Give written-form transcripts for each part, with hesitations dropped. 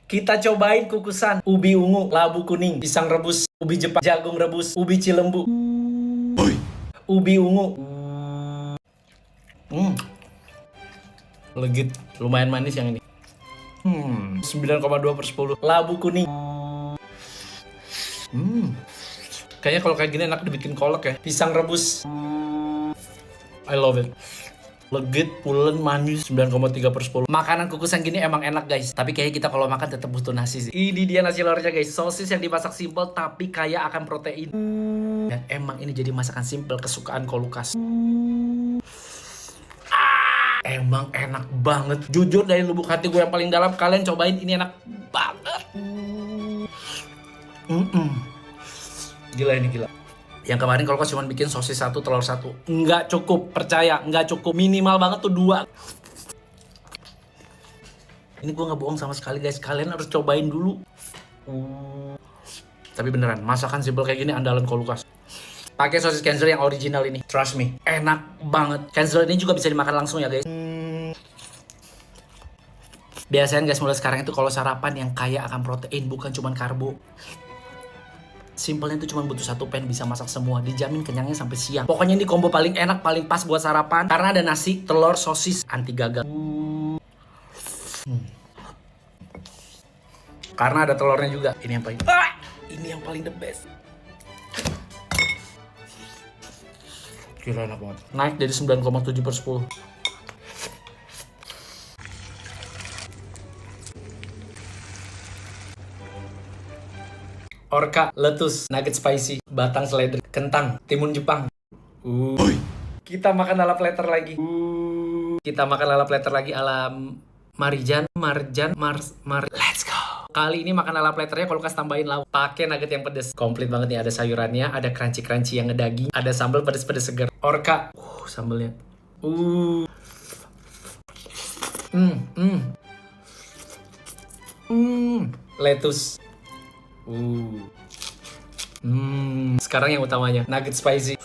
Kita cobain kukusan ubi ungu, labu kuning, pisang rebus, ubi Jepang, jagung rebus, ubi cilembu, ubi ungu. Legit, lumayan manis yang ini. 9,2/10. Labu kuning. Kayaknya kalau kayak gini enak dibikin kolak ya. Pisang rebus. I love it. Legit, pulen, manis, 9,3/10. Makanan kukusan gini emang enak guys. Tapi kayaknya kita kalau makan tetap butuh nasi sih. Ini dia nasi lornya guys. Sosis yang dimasak simple tapi kaya akan protein. Dan emang ini jadi masakan simple kesukaan Kolukas. Emang enak banget. Jujur dari lubuk hati gue yang paling dalam, kalian cobain, ini enak banget. Gila ini, gila. Yang kemarin Kolukas cuma bikin sosis 1, telur 1. Nggak cukup, percaya, nggak cukup. Minimal banget tuh 2. Ini gue nggak bohong sama sekali guys. Kalian harus cobain dulu. Tapi beneran, masakan simple kayak gini andalan Kolukas. Pakai sosis Kenzel yang original ini. Trust me, enak banget. Kenzel ini juga bisa dimakan langsung ya guys. Biasanya guys, mulai sekarang itu kalau sarapan yang kaya akan protein, bukan cuma karbo. Simpelnya itu cuma butuh 1 pan bisa masak semua. Dijamin kenyangnya sampai siang. Pokoknya ini combo paling enak, paling pas buat sarapan. Karena ada nasi, telur, sosis, anti gagal. Karena ada telurnya juga. Ini yang paling ini yang paling the best. Gila enak banget. Naik dari 9,7/10. Orka, lettuce, nugget spicy, batang seledri, kentang, timun Jepang. Kita makan ala platter lagi. Kita makan ala platter lagi ala Marjan. Let's go. Kali ini makan ala platternya Kolukas tambahin lauk. Pakai nugget yang pedes. Komplit banget nih, ada sayurannya, ada crunchy yang ngedaging, ada sambal pedes-pedes segar. Orka, sambelnya. Lettuce. Sekarang yang utamanya, nugget spicy.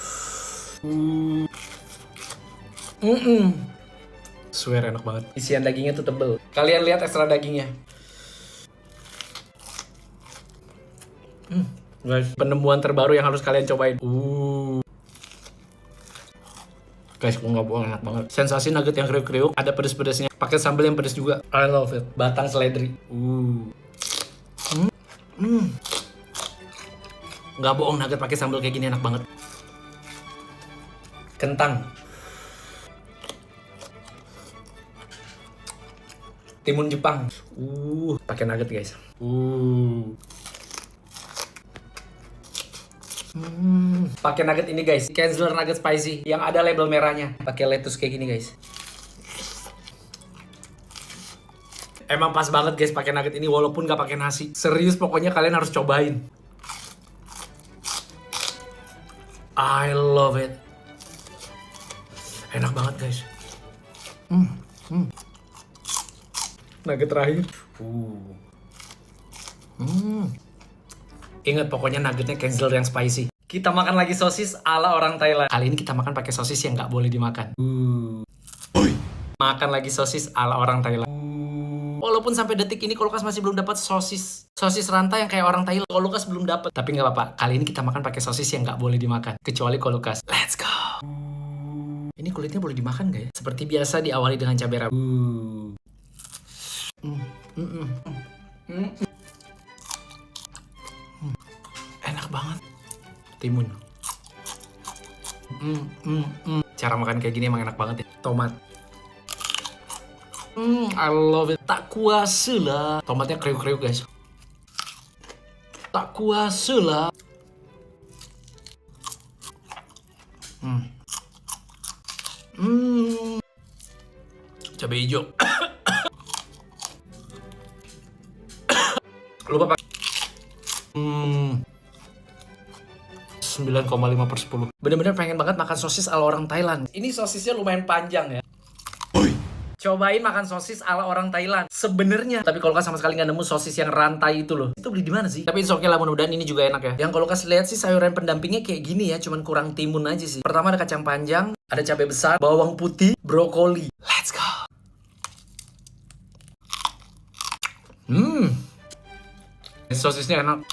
Swear enak banget. Isian dagingnya tuh tebel. Kalian lihat ekstra dagingnya. Guys, penemuan terbaru yang harus kalian cobain. Guys, gue nggak bohong, enak banget. Sensasi nugget yang kriuk-kriuk, ada pedes-pedesnya. Pakai sambal yang pedes juga. I love it. Batang seledri. Nggak bohong, nugget pakai sambal kayak gini enak banget. Kentang. Timun Jepang. Pakai nugget guys. Pakai nugget ini guys, Kenzel nugget spicy yang ada label merahnya. Pakai lettuce kayak gini guys. Emang pas banget guys pakai nugget ini walaupun gak pakai nasi. Serius, pokoknya kalian harus cobain. I love it. Enak banget guys. Nugget terakhir. Ingat pokoknya nuggetnya Kenzel yang spicy. Kita makan lagi sosis ala orang Thailand. Kali ini kita makan pakai sosis yang nggak boleh dimakan. Makan lagi sosis ala orang Thailand. Walaupun sampai detik ini Kolukas masih belum dapat sosis rantai yang kayak orang Thailand. Kolukas belum dapat. Tapi nggak apa-apa. Kali ini kita makan pakai sosis yang nggak boleh dimakan. Kecuali Kolukas. Let's go. Ini kulitnya boleh dimakan nggak ya? Seperti biasa diawali dengan cabai rawit. Enak banget. Timun. Cara makan kayak gini emang enak banget ya. Tomat. I love it. Tak kuasa lah. Tomatnya kriuk-kriuk guys. Tak kuasa lah. Cabai hijau. Lupa pakai 9,5/10. Bener-bener pengen banget makan sosis ala orang Thailand. Ini sosisnya lumayan panjang ya. Cobain makan sosis ala orang Thailand. Sebenarnya, tapi Kolukas sama sekali nggak nemu sosis yang rantai itu loh. Itu beli di mana sih? Tapi oke lah, mudah-mudahan ini juga enak ya. Yang Kolukas lihat sih sayuran pendampingnya kayak gini ya, cuman kurang timun aja sih. Pertama ada kacang panjang, ada cabai besar, bawang putih, brokoli. Let's go. Sosisnya enak.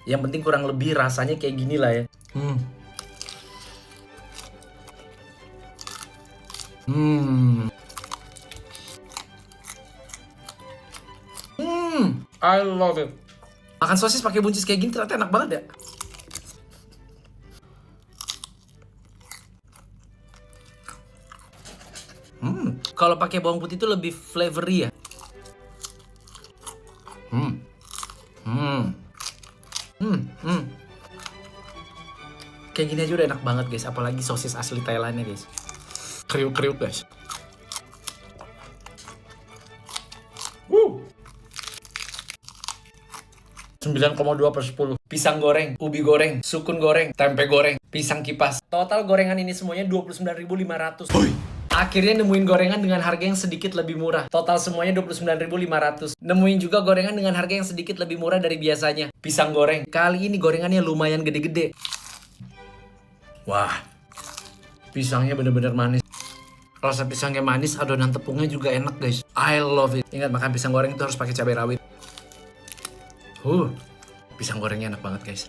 Yang penting kurang lebih rasanya kayak gini lah ya. I love it. Makan sosis pakai buncis kayak gini ternyata enak banget ya. Kalau pakai bawang putih itu lebih flavory ya. Kayak gini aja udah enak banget guys, apalagi sosis asli Thailandnya guys. Kriuk-kriuk guys. 9,2/10. Pisang goreng, ubi goreng, sukun goreng, tempe goreng, pisang kipas. Total gorengan ini semuanya 29.500. Akhirnya nemuin gorengan dengan harga yang sedikit lebih murah. Total semuanya 29.500. Nemuin juga gorengan dengan harga yang sedikit lebih murah dari biasanya. Pisang goreng. Kali ini gorengannya lumayan gede-gede. Wah. Pisangnya bener-bener manis. Rasa pisangnya manis, adonan tepungnya juga enak guys. I love it. Ingat, makan pisang goreng itu harus pakai cabai rawit. Pisang gorengnya enak banget guys.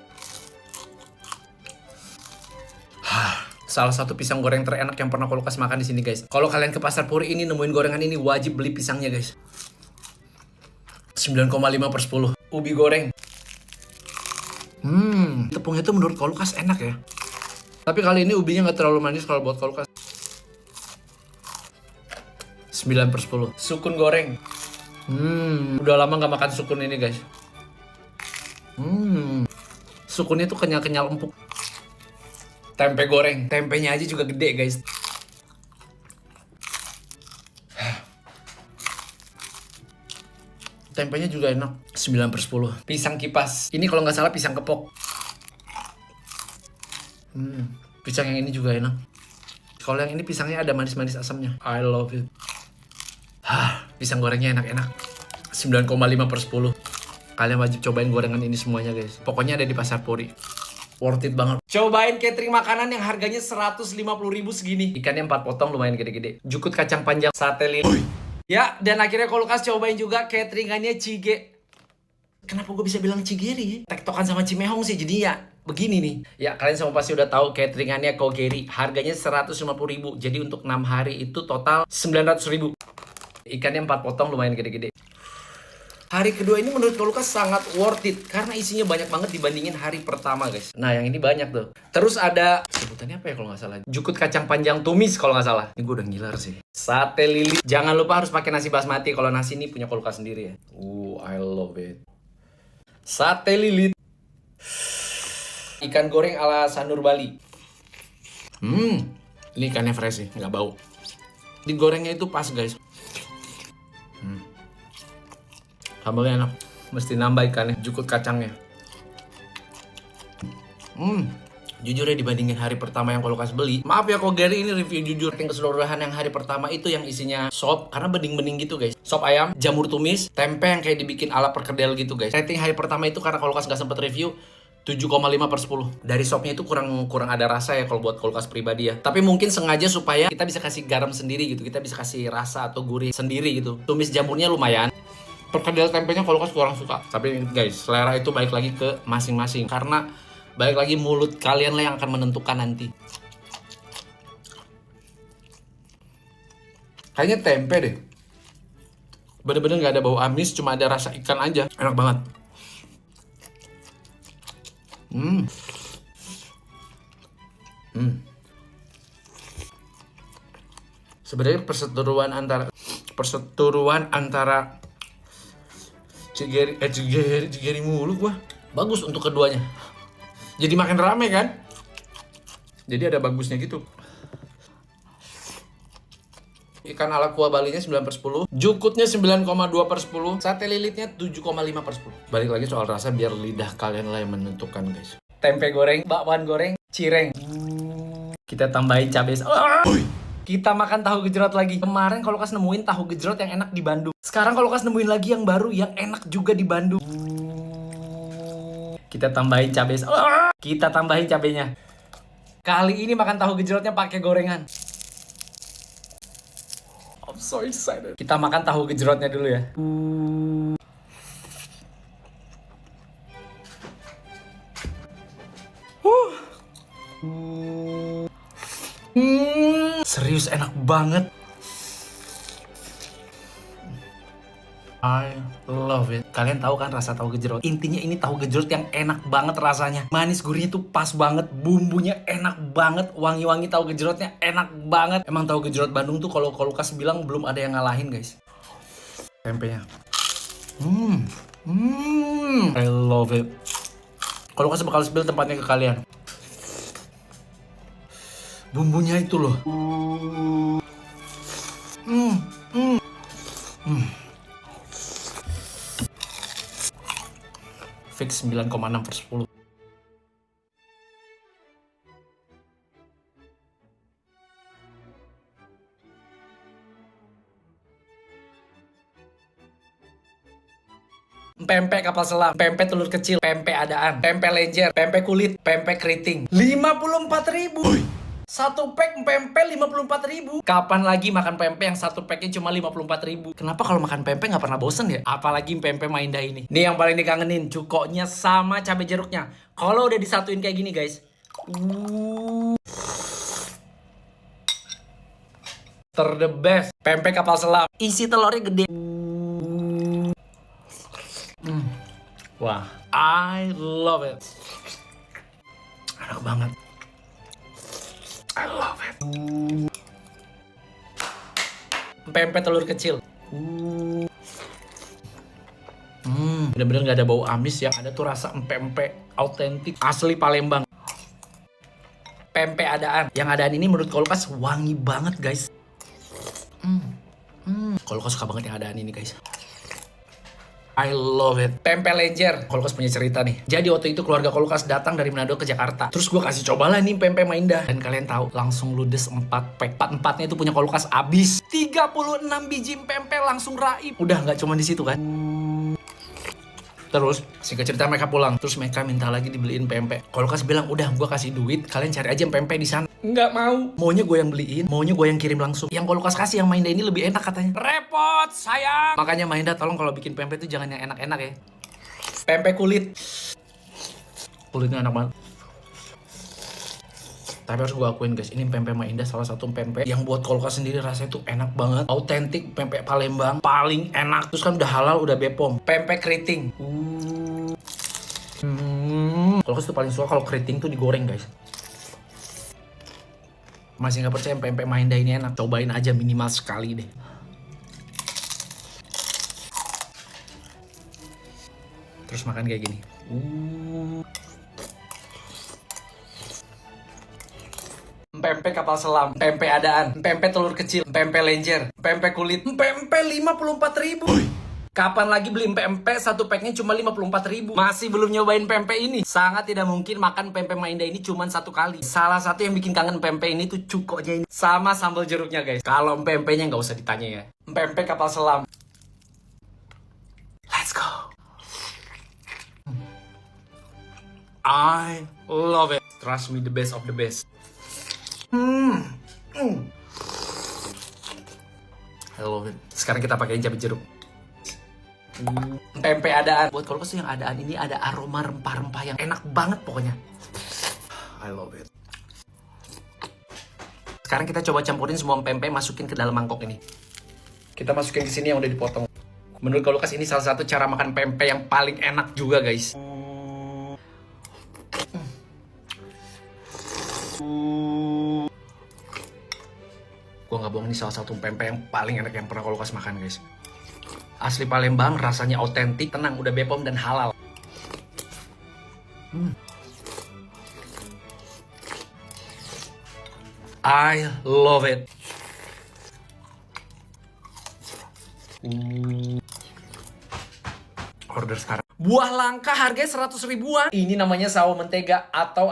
Salah satu pisang goreng terenak yang pernah Kolukas makan di sini guys. Kalau kalian ke Pasar Puri ini nemuin gorengan ini, wajib beli pisangnya guys. 9,5/10. Ubi goreng. Tepungnya itu menurut Kolukas enak ya. Tapi kali ini ubinya nggak terlalu manis kalau buat Kolukas. 9/10. Sukun goreng. Udah lama nggak makan sukun ini guys. Sukunnya tuh kenyal-kenyal empuk. Tempe goreng. Tempenya aja juga gede guys. Tempenya juga enak. 9/10. Pisang kipas. Ini kalau nggak salah pisang kepok. Pisang yang ini juga enak. Kalau yang ini pisangnya ada manis-manis asamnya. I love it. Pisang gorengnya enak-enak. 9,5/10. Kalian wajib cobain gorengan ini semuanya guys. Pokoknya ada di Pasar Puri. Worth it banget. Cobain catering makanan yang harganya 150.000 segini. Ikannya 4 potong lumayan gede-gede. Jukut kacang panjang, sate lilit. Ya, dan akhirnya Kolukas cobain juga cateringannya Cige. Kenapa gue bisa bilang Cigeri? Tektokan sama Cimehong sih, jadi ya begini nih. Ya, kalian semua pasti udah tahu cateringannya Kogeri. Harganya 150.000. Jadi untuk 6 hari itu total 900.000. Ikannya 4 potong lumayan gede-gede. Hari kedua ini menurut Kolukas sangat worth it karena isinya banyak banget dibandingin hari pertama guys. Nah yang ini banyak tuh. Terus ada sebutannya apa ya kalau nggak salah? Jukut kacang panjang tumis kalau nggak salah. Ini gue udah ngiler sih. Sate lilit. Jangan lupa harus pakai nasi basmati. Kalau nasi ini punya Kolukas sendiri ya. I love it. Sate lilit. Ikan goreng ala Sanur Bali. Ini ikannya fresh sih, nggak bau. Digorengnya itu pas guys. Sambalnya enak, mesti nambah ikannya, jukut kacangnya. Jujur ya dibandingin hari pertama yang Kolukas beli. Maaf ya Kogeri, ini review jujur. Yang keseluruhan yang hari pertama itu yang isinya sop, karena bening-bening gitu guys. Sop ayam, jamur tumis, tempe yang kayak dibikin ala perkedel gitu guys. Rating hari pertama itu karena Kolukas nggak sempet review, 7,5/10. Dari sopnya itu kurang ada rasa ya kalau buat Kolukas pribadi ya. Tapi mungkin sengaja supaya kita bisa kasih garam sendiri gitu. Kita bisa kasih rasa atau gurih sendiri gitu. Tumis jamurnya lumayan. Perkedel tempenya Kolukas kurang suka. Tapi guys, selera itu balik lagi ke masing-masing. Karena balik lagi mulut kalian lah yang akan menentukan nanti. Kayaknya tempe deh. Bener-bener gak ada bau amis, cuma ada rasa ikan aja. Enak banget. Sebenarnya perseteruan antara Cigeri mulu gua. Bagus untuk keduanya. Jadi makin rame kan? Jadi ada bagusnya gitu. Ikan ala kuah Balinya 9/10. Jukutnya 9,2/10. Sate lilitnya 7,5/10. Balik lagi soal rasa biar lidah kalian lah yang menentukan guys. Tempe goreng, bakwan goreng, cireng. Kita tambahin cabai. Kita makan tahu gejrot lagi. Kemarin Kolukas nemuin tahu gejrot yang enak di Bandung. Sekarang Kolukas nemuin lagi yang baru yang enak juga di Bandung. Kita tambahin cabai. Kita tambahin cabenya. Kali ini makan tahu gejrotnya pakai gorengan. I'm so excited. Kita makan tahu gejrotnya dulu ya. Serius enak banget. I love it. Kalian tahu kan rasa tahu gejrot? Intinya ini tahu gejrot yang enak banget rasanya. Manis gurihnya tuh pas banget, bumbunya enak banget, wangi-wangi tahu gejrotnya enak banget. Emang tahu gejrot Bandung tuh kalau Lukas bilang belum ada yang ngalahin, guys. Tempenya. I love it. Kalau Lukas bakal spill tempatnya ke kalian. Bumbunya itu loh. Fix 9,6/10. Pempek kapal selam, pempek telur kecil, pempek adaan, pempek lenjer, pempek kulit, pempek keriting. 54.000. Satu pack pempek 54.000. Kapan lagi makan pempek yang satu packnya cuma 54.000? Kenapa kalau makan pempek nggak pernah bosen ya? Apalagi pempek Maindah ini. Nih yang paling dikangenin, cukoknya sama cabai jeruknya. Kalau udah disatuin kayak gini guys. The best. Pempek kapal selam. Isi telurnya gede. Wah, I love it. Enak banget. I love it. Pempek telur kecil. Bener-bener gak ada bau amis ya. Ada tuh rasa empek-empek autentik asli Palembang. Pempek adaan. Yang adaan ini menurut Lukas wangi banget guys. Lukas suka banget yang adaan ini guys. I love it. Pempek lenjer. Lukas punya cerita nih. Jadi waktu itu keluarga Lukas datang dari Manado ke Jakarta. Terus gue kasih cobalah nih pempek Maindah. Dan kalian tahu, langsung ludes 4 pack. 4-4-nya itu punya Lukas abis. 36 biji pempek langsung raib. Udah nggak cuma di situ kan. Terus singkat cerita mereka pulang. Terus mereka minta lagi dibeliin pempek. Lukas bilang, udah gue kasih duit, kalian cari aja pempek di sana. Nggak mau. Maunya gue yang beliin, maunya gue yang kirim langsung. Yang Lukas kasih yang Maindah ini lebih enak katanya. Repot sayang. Makanya Maindah tolong kalau bikin pempek itu jangan yang enak-enak ya. Pempek kulit. Kulitnya enak banget. Tapi harus gue akuin guys, ini pempek Maindah salah satu pempek yang buat Lukas sendiri rasanya tuh enak banget. Autentik pempek Palembang, paling enak. Terus kan udah halal, udah Bepom. Pempek keriting. Lukas tuh paling suka kalau keriting tuh digoreng guys. Masih nggak percaya pempek Maindah ini enak? Cobain aja minimal sekali deh. Terus makan kayak gini. Pempek kapal selam, pempek adaan, pempek telur kecil, pempek lenjer, pempek kulit, pempek 54.000. Kapan lagi beli pempek satu packnya cuma 54.000? Masih belum nyobain pempek ini? Sangat tidak mungkin makan pempek Maindah ini cuma satu kali. Salah satu yang bikin kangen pempek ini tuh cukoknya ini sama sambal jeruknya guys. Kalau pempeknya nggak usah ditanya ya. Pempek kapal selam. Let's go. I love it. Trust me, the best of the best. I love it. Sekarang kita pakai cabai jeruk. Pempek adaan. Buat Lukas yang adaan ini ada aroma rempah-rempah yang enak banget pokoknya. I love it. Sekarang kita coba campurin semua pempek, masukin ke dalam mangkok ini. Kita masukin ke sini yang udah dipotong. Menurut Lukas ini salah satu cara makan pempek yang paling enak juga guys. Gue nggak bohong, ini salah satu pempek yang paling enak yang pernah Lukas makan guys. Asli Palembang, rasanya autentik, tenang, udah Bepom dan halal. I love it. Order sekarang. Buah langka harganya 100 ribuan. Ini namanya sawo mentega atau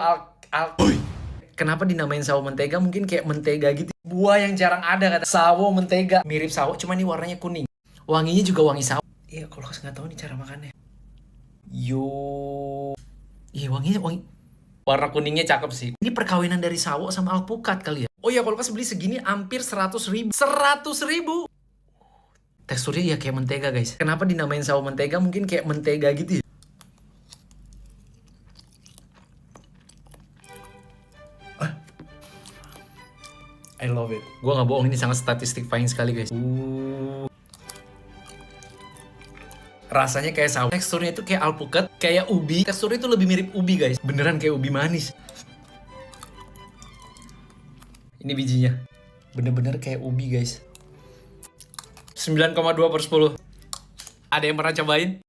Kenapa dinamain sawo mentega? Mungkin kayak mentega gitu. Buah yang jarang ada kata. Sawo mentega. Mirip sawo, cuma ini warnanya kuning. Wanginya juga wangi sawo. Iya, kalau nggak tahu nih cara makannya. Iya, wanginya wangi. Warna kuningnya cakep sih. Ini perkawinan dari sawo sama alpukat kali ya. Oh iya, kalau beli segini hampir 100 ribu. 100 ribu. Teksturnya ya kayak mentega guys. Kenapa dinamain sawo mentega? Mungkin kayak mentega gitu ya. I love it. Gua nggak bohong, ini sangat satisfying sekali guys. Rasanya kayak saus. Teksturnya itu kayak alpukat, kayak ubi. Teksturnya itu lebih mirip ubi guys. Beneran kayak ubi manis. Ini bijinya. Bener-bener kayak ubi guys. 9,2/10. Ada yang pernah cobain?